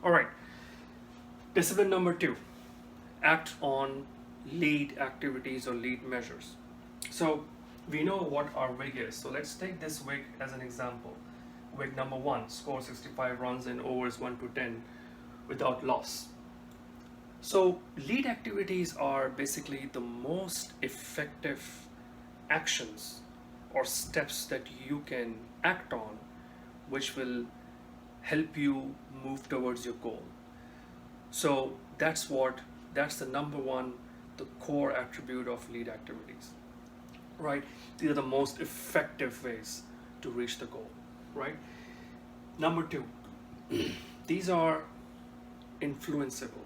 All right, discipline number 2, act on lead activities or lead measures. So we know what our WIG is. So let's take this WIG as an example. WIG number 1, score 65 runs in overs 1 to 10 without loss. So lead activities are basically the most effective actions or steps that you can act on, which will help you move towards your goal. So that's the number one, the core attribute of lead activities, right? These are the most effective ways to reach the goal, right? Number 2, these are influenceable.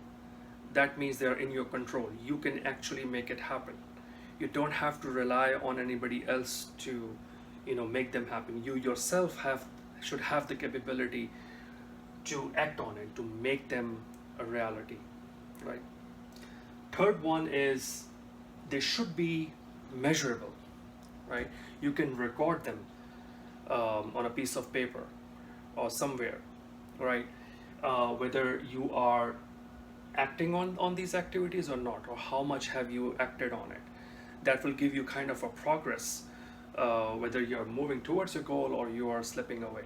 That means they're in your control. You can actually make it happen. You don't have to rely on anybody else to, make them happen. You yourself should have the capability to act on it, to make them a reality, right? Third one is they should be measurable, right? You can record them on a piece of paper or somewhere, right? Whether you are acting on these activities or not, or how much have you acted on it. That will give you kind of a progress, whether you're moving towards your goal or you are slipping away.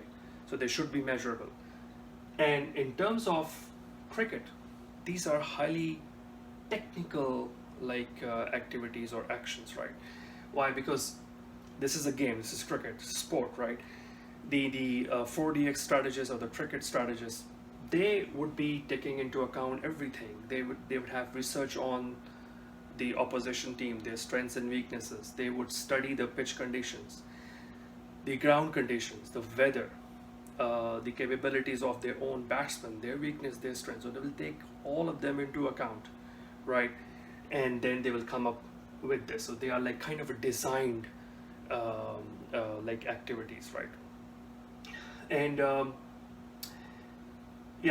So they should be measurable. And in terms of cricket, these are highly technical activities or actions, right? Why? Because this is a game, this is cricket, this is sport, right? The 4DX strategists or the cricket strategists, they would be taking into account everything. They would have research on the opposition team, their strengths and weaknesses. They would study the pitch conditions, the ground conditions, the weather, the capabilities of their own batsmen, their weakness, their strength. So they will take all of them into account, right? And then they will come up with this. So they are like kind of a designed activities, right? And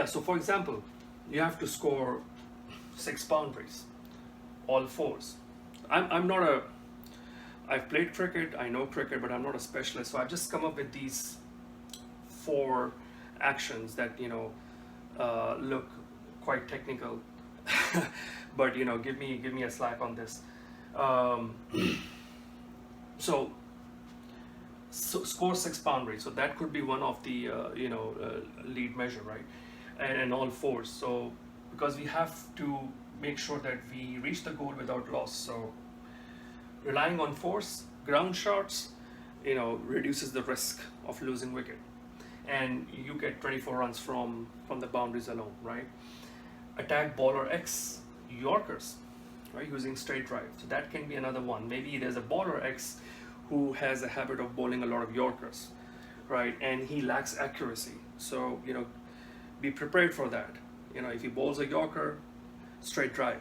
so for example, you have to score 6 boundaries, all fours. I've played cricket, I know cricket, but I'm not a specialist. So I've just come up with these 4 actions that look quite technical, but give me a slack on this. So score 6 boundaries. So that could be one of the lead measure, right? And all fours. So because we have to make sure that we reach the goal without loss. So relying on force, ground shots, reduces the risk of losing wicket, and you get 24 runs from the boundaries alone, right? Attack bowler X Yorkers, right, using straight drive. So that can be another one. Maybe there's a bowler X who has a habit of bowling a lot of Yorkers, right, and he lacks accuracy. So be prepared for that. If he bowls a Yorker, straight drive,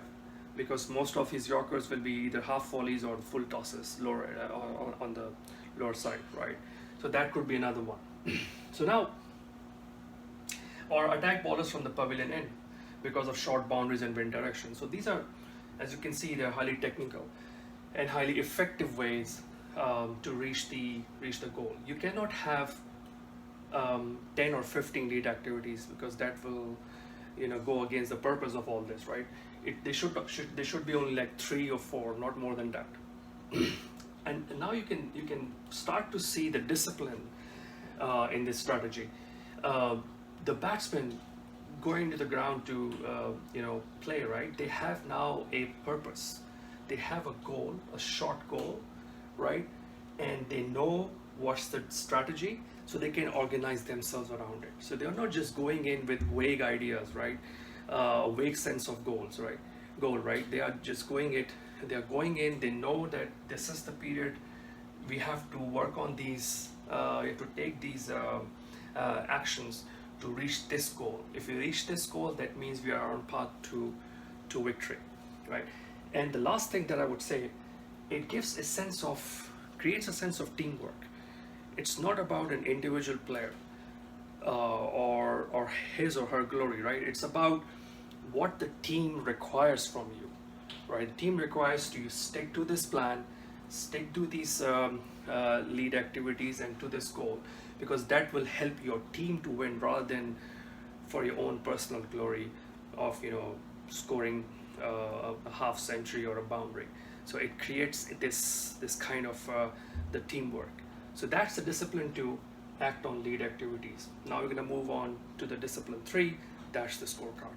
because most of his Yorkers will be either half volleys or full tosses lower on the lower side, right? So that could be another one. So now, or attack bowlers from the pavilion end because of short boundaries and wind direction. So these are, as you can see, they're highly technical and highly effective ways to reach the goal. You cannot have 10 or 15 lead activities, because that will go against the purpose of all this, right? They should be only like 3 or 4, not more than that. And now you can start to see the discipline in this strategy. The batsmen going to the ground to play, right? They have now a purpose. They have a goal, a short goal, right? And they know what's the strategy, so they can organize themselves around it. So they're not just going in with vague ideas, right? Vague sense of goals, right? Goal, right? They are just going in. They know that this is the period we have to work on these, to take these actions to reach this goal. If we reach this goal, that means we are on path to victory, right? And the last thing that I would say, it creates a sense of teamwork. It's not about an individual player or his or her glory, right? It's about what the team requires from you, right? The team requires you stick to this plan, stick to these lead activities and to this goal, because that will help your team to win rather than for your own personal glory of scoring a half century or a boundary. So it creates this kind of the teamwork. So that's the discipline 2, act on lead activities. Now we're going to move on to the discipline 3, that's the scorecard.